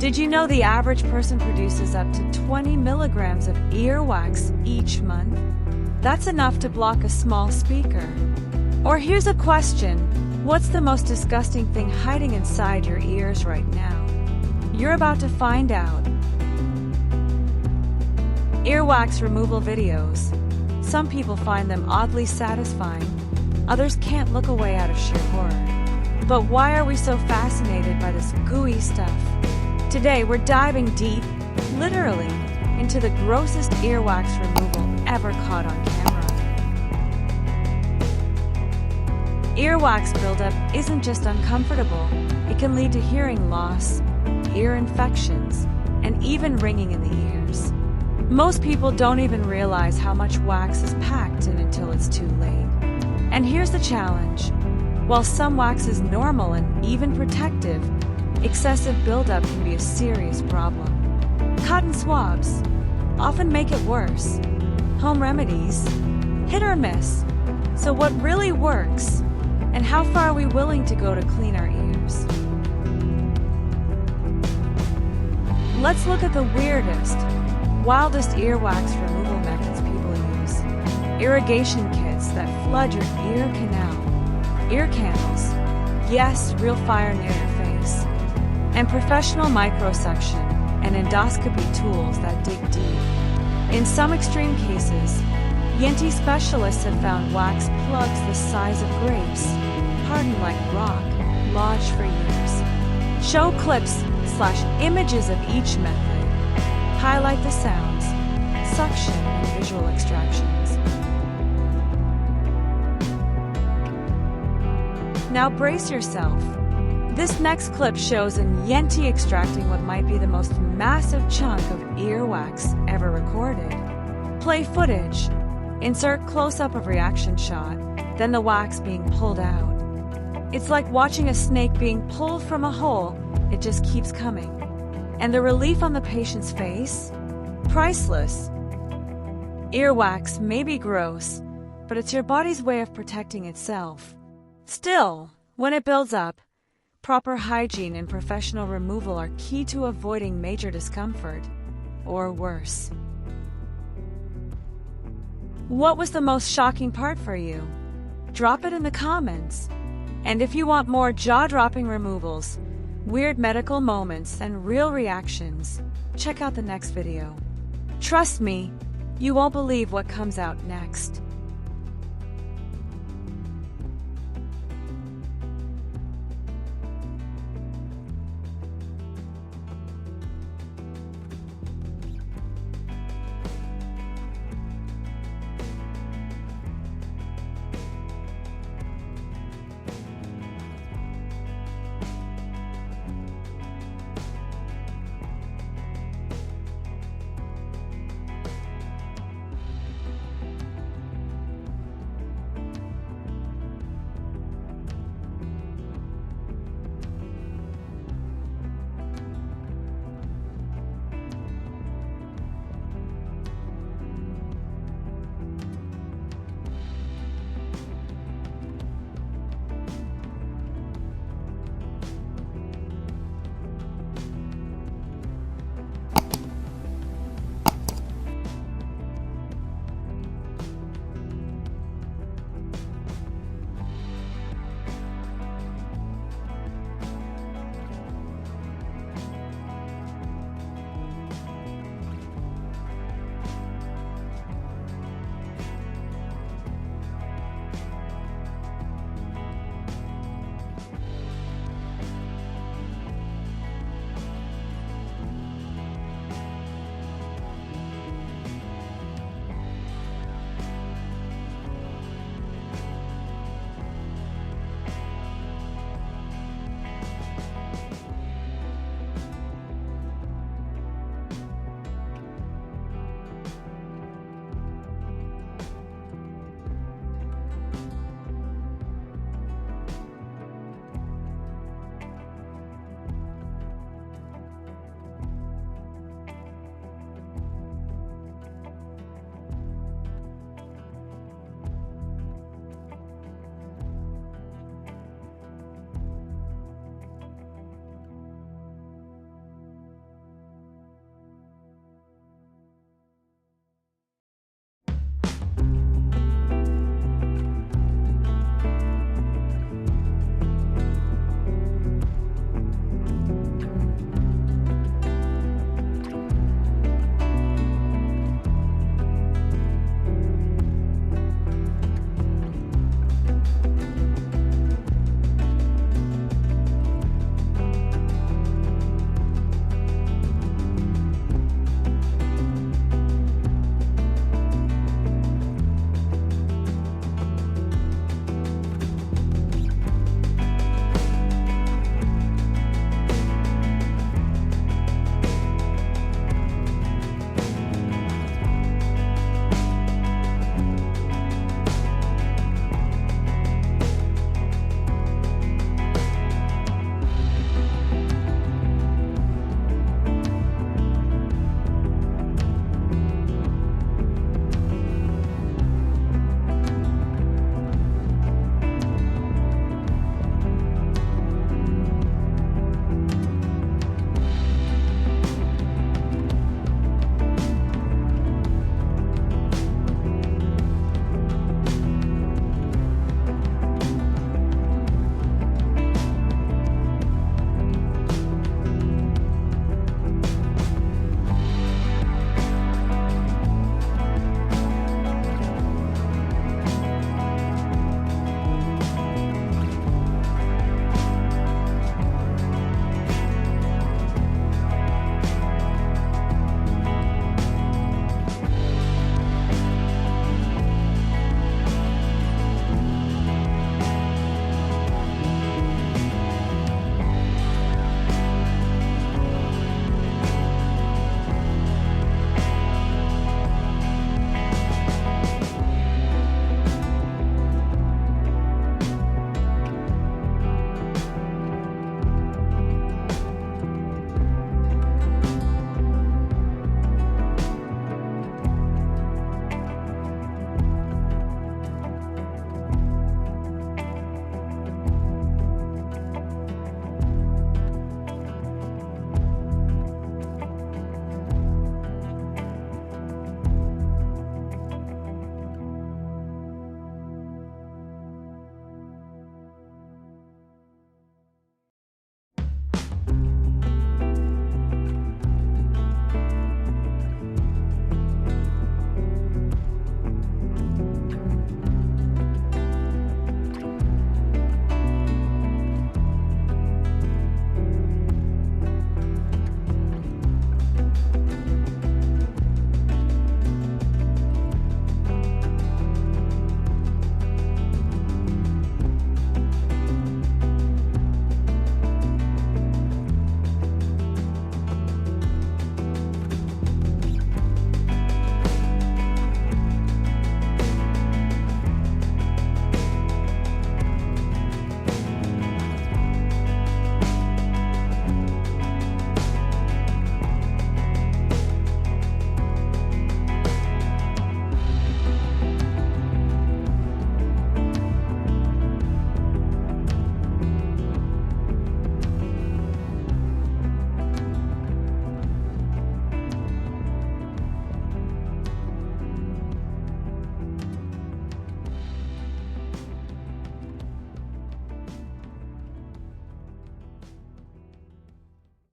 Did you know the average person produces up to 20 milligrams of earwax each month? That's enough to block a small speaker. Or here's a question: what's the most disgusting thing hiding inside your ears right now? You're about to find out. Earwax removal videos. Some people find them oddly satisfying. Others can't look away out of sheer horror. But why are we so fascinated by this gooey stuff? Today we're diving deep, literally, into the grossest earwax removal ever caught on camera. Earwax buildup isn't just uncomfortable, it can lead to hearing loss, ear infections, and even ringing in the ears. Most people don't even realize how much wax is packed in until it's too late. And here's the challenge. While some wax is normal and even protective, excessive buildup can be a serious problem. Cotton swabs often make it worse. Home remedies, hit or miss. So what really works? And how far are we willing to go to clean our ears? Let's look at the weirdest, wildest earwax removal methods people use. Irrigation kits that flood your ear canal. Ear candles. Yes, real fire near your face. And professional microsuction and endoscopy tools that dig deep. In some extreme cases, ENT specialists have found wax plugs the size of grapes, hardened like rock, lodged for years. Show clips/images of each method. Highlight the sounds, suction, and visual extractions. Now brace yourself. This next clip shows an Yenti extracting what might be the most massive chunk of earwax ever recorded. Play footage. Insert close-up of reaction shot, then the wax being pulled out. It's like watching a snake being pulled from a hole. It just keeps coming. And the relief on the patient's face? Priceless. Earwax may be gross, but it's your body's way of protecting itself. Still, when it builds up, proper hygiene and professional removal are key to avoiding major discomfort, or worse. What was the most shocking part for you? Drop it in the comments. And if you want more jaw-dropping removals, weird medical moments, and real reactions, check out the next video. Trust me, you won't believe what comes out next.